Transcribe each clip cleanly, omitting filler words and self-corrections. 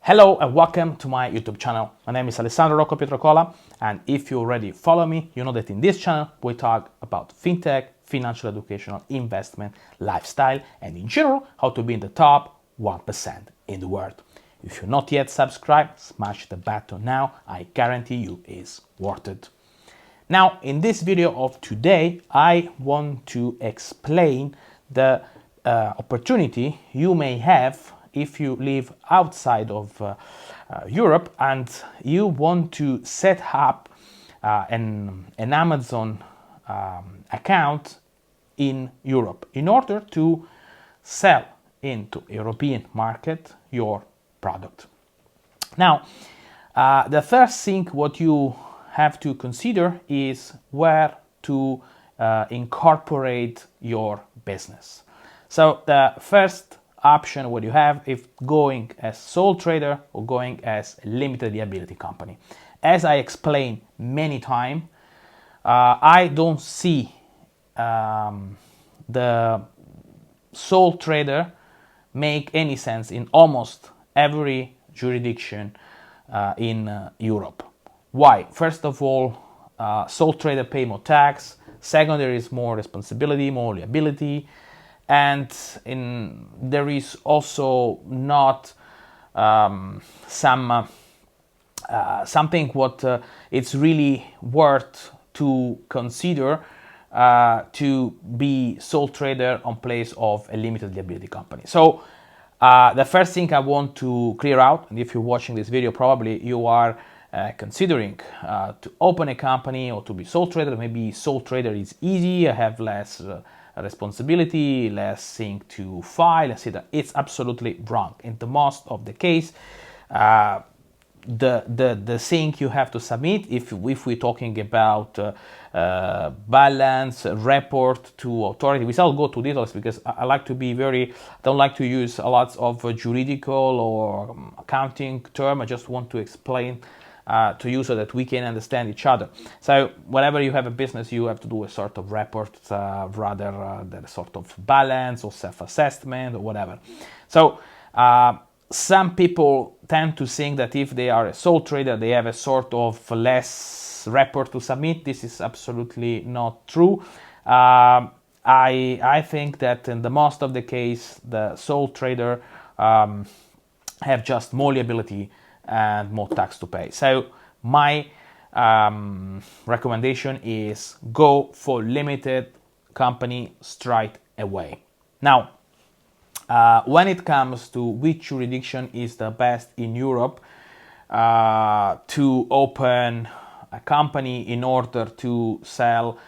Hello and welcome to my YouTube channel. My name is Alessandro Rocco Pietrocola, and if you already follow me, you know that in this channel we talk about fintech, financial educational investment, lifestyle, and in general, how to be in the top 1% in the world. If you're not yet subscribed, smash the button now. I guarantee you it's worth it. Now, in this video of today, I want to explain the opportunity you may have if you live outside of Europe and you want to set up an Amazon account in Europe in order to sell into European market your product. Now, the first thing what you have to consider is where to incorporate your business. So the first option what you have if going as sole trader or going as a limited liability company. As I explained many times, I don't see the sole trader make any sense in almost every jurisdiction in Europe. Why? First of all, sole trader pay more tax. Second, there is more responsibility, more liability, and there is also not something what it's really worth to consider to be sole trader on place of a limited liability company. So the first thing I want to clear out, and if you're watching this video, probably you are considering to open a company or to be sole trader. Maybe sole trader is easy, I have less responsibility, less thing to file, etc. It's absolutely wrong. In the most of the case, the thing you have to submit, if we're talking about balance report to authority, we shall go to details because I like to be don't like to use a lot of juridical or accounting term. I just want to explain to you so that we can understand each other. So whenever you have a business, you have to do a sort of report rather than a sort of balance or self-assessment or whatever. So some people tend to think that if they are a sole trader, they have a sort of less report to submit. This is absolutely not true. I think that in the most of the case, the sole trader have just more liability and more tax to pay. So my recommendation is go for limited company straight away. Now, when it comes to which jurisdiction is the best in Europe to open a company in order to sell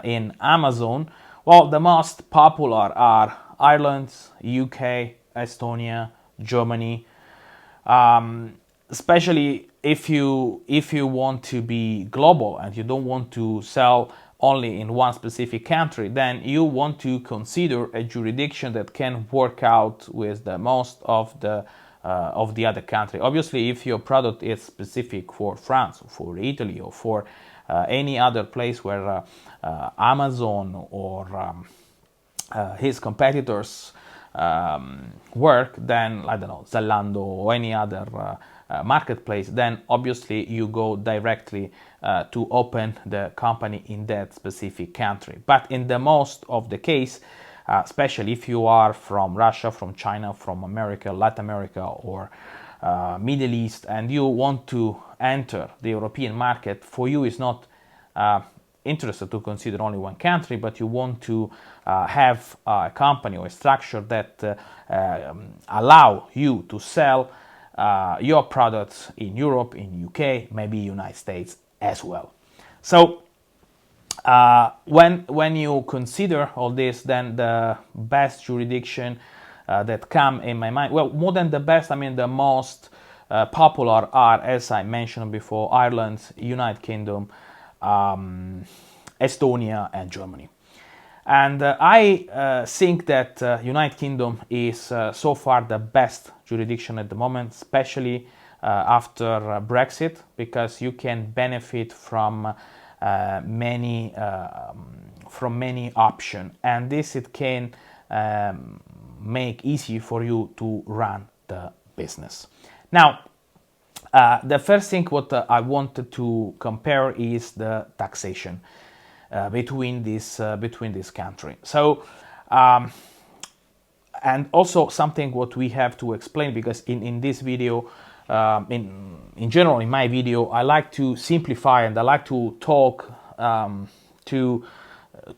in Amazon, well, the most popular are Ireland, UK, Estonia, Germany. Especially if you want to be global and you don't want to sell only in one specific country, then you want to consider a jurisdiction that can work out with the most of the other country. Obviously, if your product is specific for France, or for Italy, or for any other place where Amazon or his competitors work, then I don't know, Zalando or any other marketplace, then obviously you go directly to open the company in that specific country. But in the most of the case, especially if you are from Russia, from China, from America, Latin America, or Middle East, and you want to enter the European market, for you is not interested to consider only one country, but you want to have a company or a structure that allow you to sell your products in Europe, in UK, maybe United States as well. So when you consider all this, then the best jurisdiction that come in my mind, well, more than the best, I mean the most popular are, as I mentioned before, Ireland, United Kingdom, Estonia, and Germany. And I think that United Kingdom is so far the best jurisdiction at the moment, especially after Brexit, because you can benefit from many options, and this it can make easy for you to run the business. Now, the first thing what I wanted to compare is the taxation between this country. So, and also something what we have to explain, because in this video, in general, in my video, I like to simplify and I like to talk to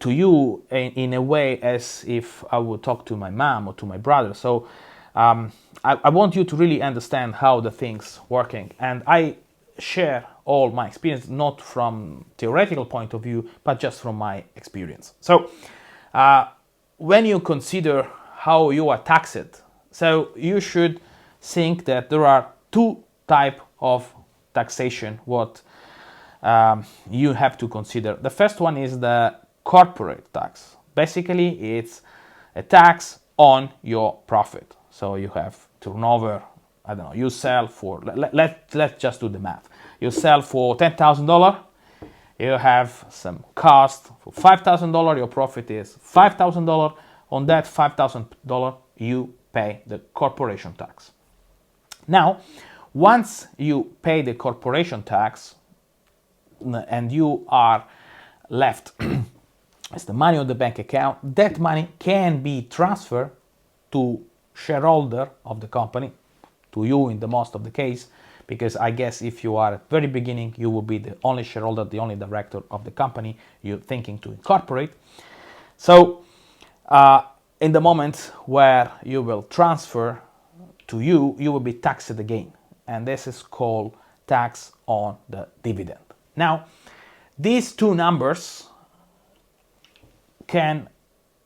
you in a way as if I would talk to my mom or to my brother. So I want you to really understand how the things working, and I share all my experience, not from theoretical point of view, but just from my experience. So when you consider how you are taxed, so you should think that there are two types of taxation what you have to consider. The first one is the corporate tax. Basically, it's a tax on your profit. So you have turnover, I don't know, you sell for, let's just do the math. You sell for $10,000, you have some cost for $5,000, your profit is $5,000. On that $5,000, you pay the corporation tax. Now, once you pay the corporation tax and you are left as the money on the bank account, that money can be transferred to shareholder of the company, to you in the most of the case, because I guess if you are at the very beginning, you will be the only shareholder, the only director of the company you're thinking to incorporate. So in the moment where you will transfer to you, you will be taxed again, and this is called tax on the dividend. Now, these two numbers can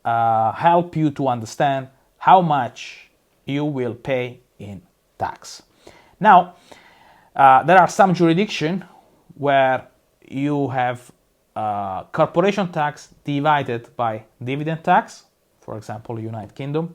help you to understand how much you will pay in tax. Now, there are some jurisdictions where you have corporation tax divided by dividend tax, for example, United Kingdom,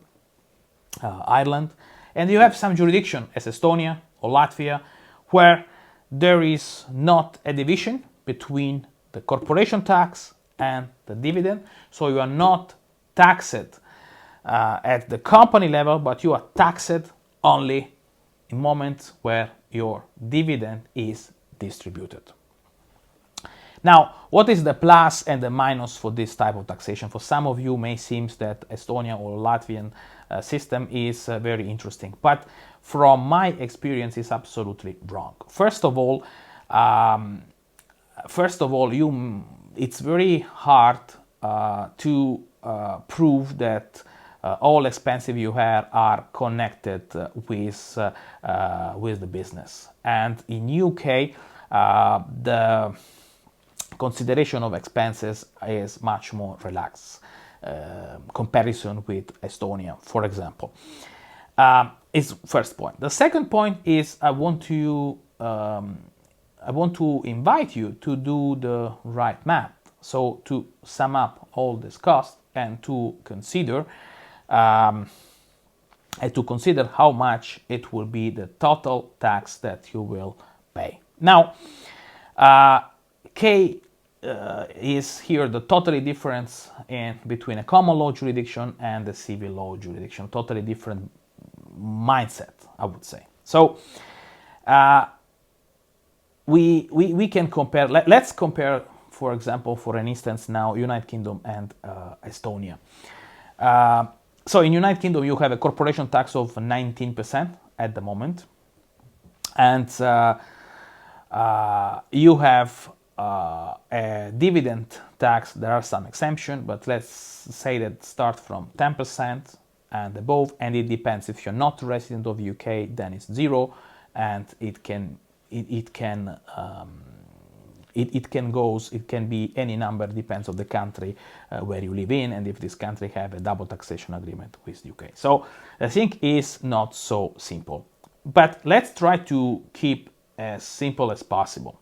Ireland, and you have some jurisdiction as Estonia or Latvia where there is not a division between the corporation tax and the dividend, so you are not taxed at the company level, but you are taxed only in moments where your dividend is distributed. Now, what is the plus and the minus for this type of taxation? For some of you, may seem that Estonia or Latvian system is very interesting, but from my experience, it's absolutely wrong. First of all, it's very hard to prove that all expenses you have are connected with the business. And in UK, the consideration of expenses is much more relaxed comparison with Estonia, for example. Is first point. The second point is I want to invite you to do the right math. So to sum up all this cost and to consider how much it will be the total tax that you will pay. Now, K is here the totally difference between a common law jurisdiction and the civil law jurisdiction. Totally different mindset, I would say. So we can compare. Let's compare, for example, for an instance now, United Kingdom and Estonia. So in United Kingdom, you have a corporation tax of 19% at the moment, and you have a dividend tax. There are some exemptions, but let's say that start from 10% and above, and it depends. If you're not a resident of UK, then it's 0, and it can be any number, depends on the country where you live in, and if this country have a double taxation agreement with UK. So I think it's not so simple, but let's try to keep as simple as possible.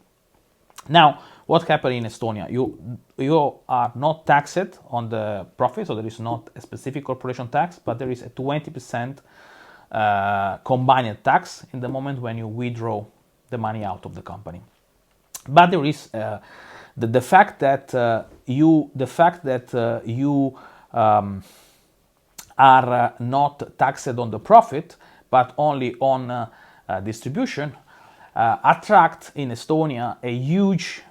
Now, what happened in Estonia? You are not taxed on the profit, so there is not a specific corporation tax, but there is a 20% combined tax in the moment when you withdraw the money out of the company. But there is the fact that you are not taxed on the profit, but only on distribution, attract in Estonia a huge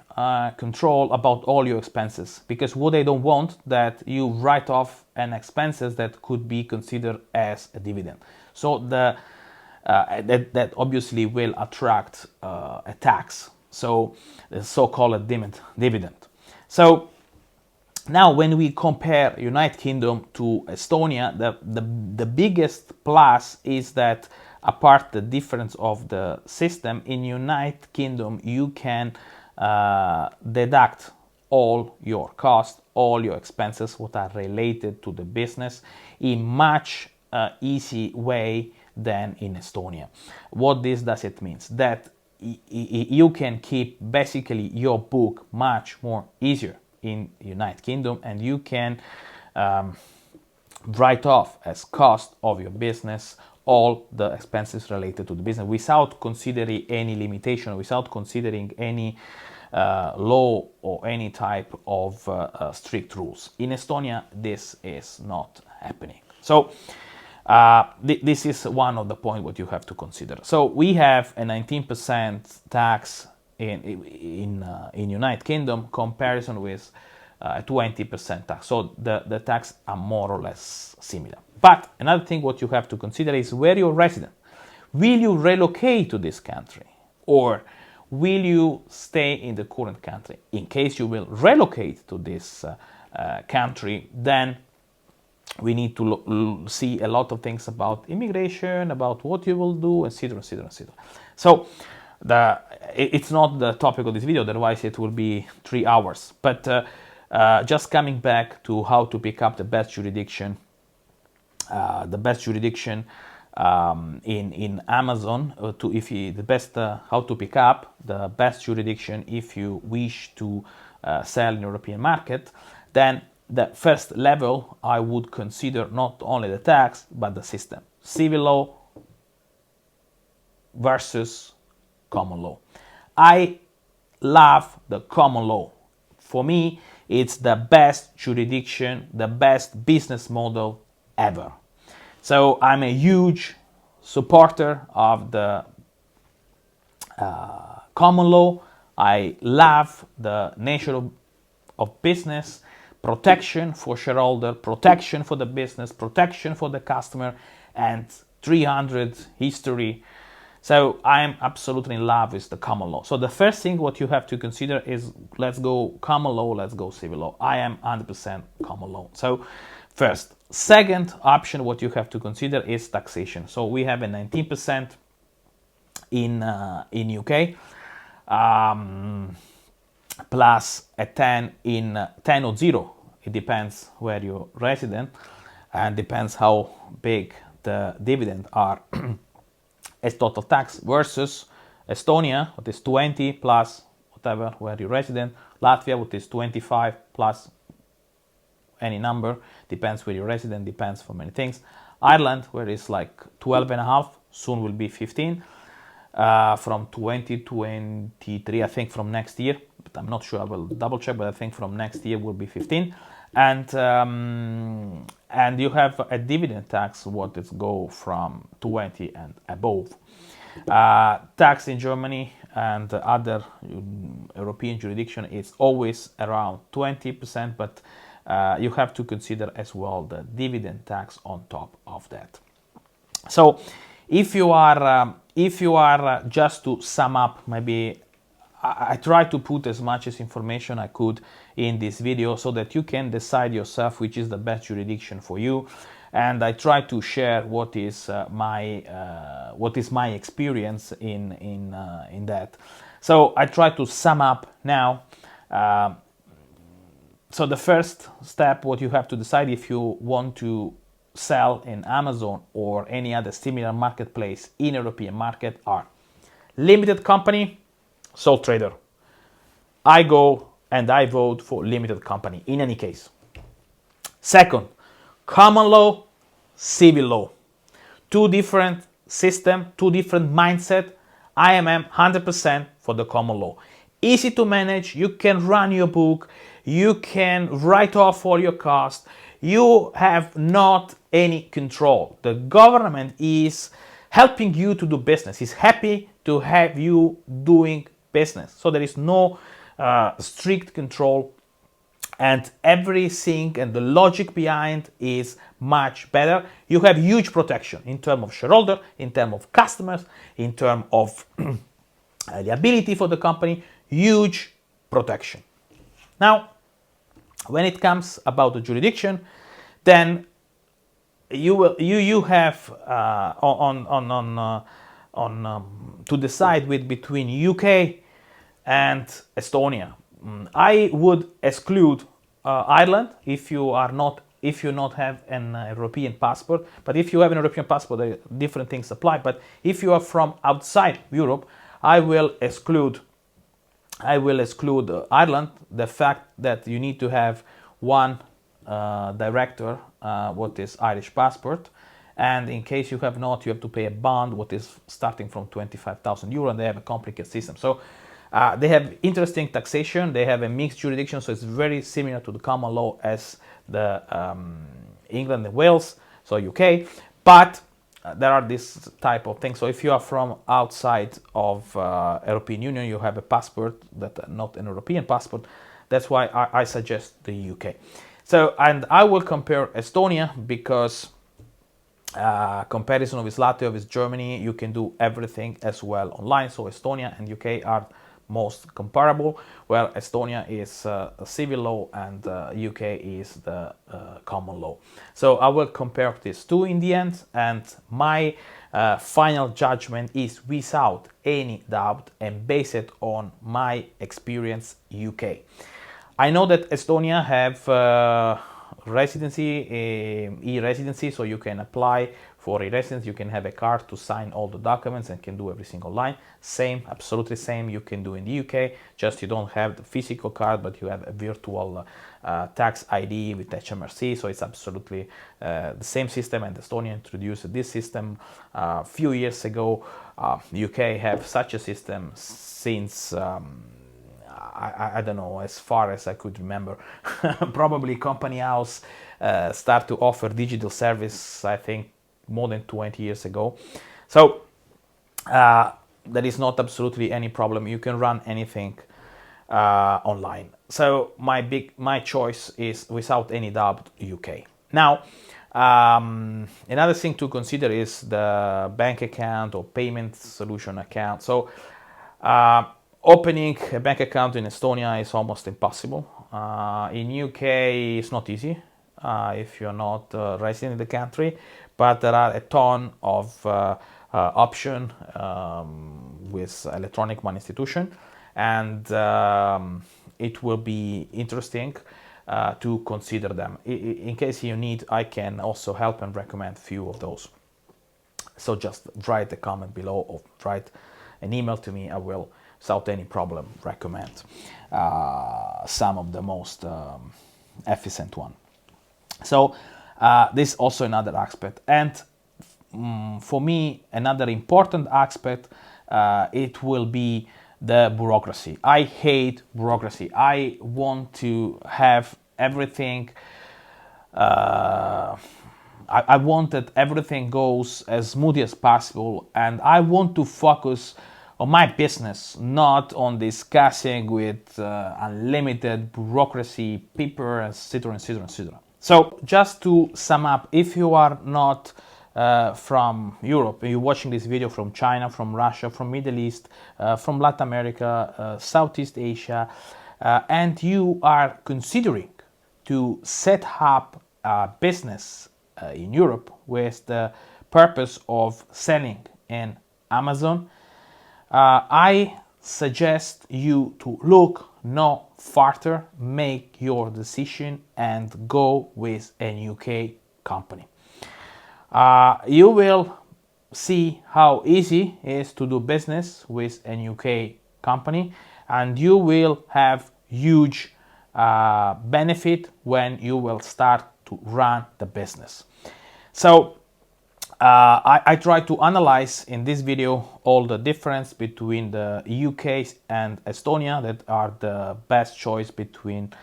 control about all your expenses, because what they don't want that you write off an expenses that could be considered as a dividend. So that obviously will attract a tax, so the so-called dividend. So now when we compare United Kingdom to Estonia, the biggest plus is that apart the difference of the system, in United Kingdom you can deduct all your costs, all your expenses what are related to the business in much easy way than in Estonia. What this does it means that you can keep basically your book much more easier in United Kingdom, and you can write off as cost of your business all the expenses related to the business without considering any limitation, without considering any law or any type of strict rules. In Estonia, this is not happening. So this is one of the points what you have to consider. So we have a 19% tax in United Kingdom comparison with 20% tax. So the tax are more or less similar. But another thing what you have to consider is where you're resident. Will you relocate to this country, or will you stay in the current country? In case you will relocate to this country, then we need to see a lot of things about immigration, about what you will do, etc., etc., etc. So it's not the topic of this video, otherwise it will be 3 hours. But just coming back to how to pick up the best jurisdiction, in Amazon, how to pick up the best jurisdiction if you wish to sell in European market, then the first level I would consider not only the tax but the system, civil law versus common law. I love the common law. For me, it's the best jurisdiction, the best business model ever. So I'm a huge supporter of the common law. I love the nature of business, protection for shareholder, protection for the business, protection for the customer, and 300 history. So I'm absolutely in love with the common law. So the first thing what you have to consider is, let's go common law, let's go civil law. I am 100% common law. So first. Second option what you have to consider is taxation. So we have a 19% in UK, plus a 10 in 10 or 0. It depends where you're resident and depends how big the dividend are as total tax, versus Estonia, what is 20 plus whatever where you're resident, Latvia, what is 25 plus any number, depends where you're resident, depends for many things. Ireland, where it's like 12.5, soon will be 15, from 2023, I think from next year, but I'm not sure, I will double check, but I think from next year will be 15. And you have a dividend tax, what is go from 20 and above. Tax in Germany and other European jurisdiction is always around 20%, but you have to consider as well the dividend tax on top of that. So if you are just to sum up, maybe I try to put as much as information I could in this video so that you can decide yourself which is the best jurisdiction for you, and I try to share what is my experience in that. So I try to sum up now. So the first step, what you have to decide if you want to sell in Amazon or any other similar marketplace in European market are limited company, sole trader. I go and I vote for limited company in any case. Second, common law, civil law. Two different system, two different mindset. I am 100% for the common law. Easy to manage, you can run your book, you can write off all your costs, you have not any control. The government is helping you to do business. He's happy to have you doing business. So there is no strict control, and everything and the logic behind is much better. You have huge protection in terms of shareholder, in terms of customers, in terms of liability for the company, huge protection. Now, when it comes about the jurisdiction, then you have to decide between UK and Estonia. I would exclude Ireland if you not have an European passport. But if you have an European passport, different things apply. But if you are from outside Europe, I will exclude Ireland. The fact that you need to have one director, what is Irish passport, and in case you have not, you have to pay a bond, what is starting from 25,000 euro, and they have a complicated system. So they have interesting taxation. They have a mixed jurisdiction, so it's very similar to the common law as the England and Wales, so UK. But there are this type of things. So if you are from outside of European Union, you have a passport that not an European passport. That's why I suggest the UK. So, and I will compare Estonia because comparison with Latvia, with Germany, you can do everything as well online. So Estonia and UK are most comparable, where Estonia is civil law and UK is the common law. So I will compare these two in the end, and my final judgment is without any doubt and based on my experience UK. I know that Estonia have residency, e-residency, so you can apply for e-residence, you can have a card to sign all the documents and can do everything online. Same, absolutely same you can do in the UK, just you don't have the physical card, but you have a virtual tax ID with HMRC, so it's absolutely the same system, and Estonia introduced this system a few years ago. UK have such a system since I don't know, as far as I could remember. Probably Company House start to offer digital service, I think, more than 20 years ago. So there is not absolutely any problem. You can run anything online. So my choice is without any doubt UK. Now, another thing to consider is the bank account or payment solution account. So opening a bank account in Estonia is almost impossible. In UK, it's not easy if you're not resident in the country, but there are a ton of options with electronic money institution, and it will be interesting to consider them. In case you need, I can also help and recommend a few of those. So just write a comment below or write an email to me. I will, without any problem, recommend some of the most efficient one. So this is also another aspect, and for me another important aspect it will be the bureaucracy. I hate bureaucracy. I want to have everything I want that everything goes as smoothly as possible, and I want to focus on my business, not on discussing with unlimited bureaucracy, paper, etc., etc., etc. So just to sum up, if you are not from Europe, you're watching this video from China, from Russia, from Middle East, from Latin America, Southeast Asia, and you are considering to set up a business in Europe with the purpose of selling in Amazon, I suggest you to look no further, make your decision and go with a UK company. You will see how easy it is to do business with a UK company, and you will have huge benefit when you will start to run the business. So I try to analyze in this video all the difference between the UK and Estonia that are the best choice between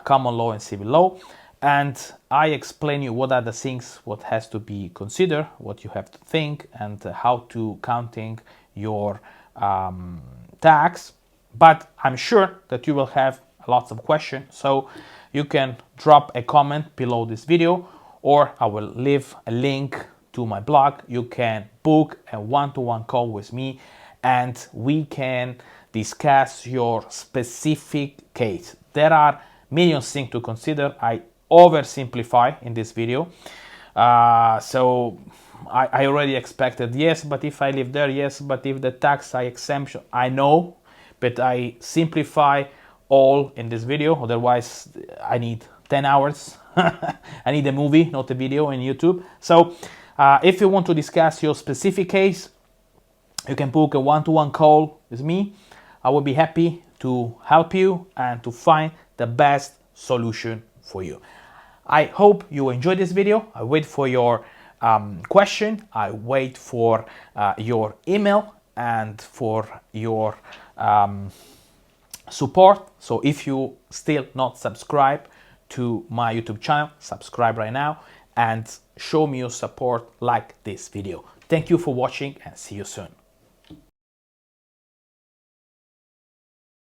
common law and civil law, and I explain you what are the things what has to be considered, what you have to think, and how to counting your tax. But I'm sure that you will have lots of questions, so you can drop a comment below this video, or I will leave a link to my blog. You can book a one-to-one call with me and we can discuss your specific case. There are millions things to consider. I oversimplify in this video. So I already expected yes, but if I live there, yes, but if the tax I exemption, I know, but I simplify all in this video. Otherwise, I need 10 hours. I need a movie, not a video in YouTube. So if you want to discuss your specific case, you can book a one-to-one call with me. I will be happy to help you and to find the best solution for you. I hope you enjoyed this video. I wait for your question. I wait for your email and for your support. So if you still not subscribed to my YouTube channel, subscribe right now and show me your support, like this video. Thank you for watching and see you soon.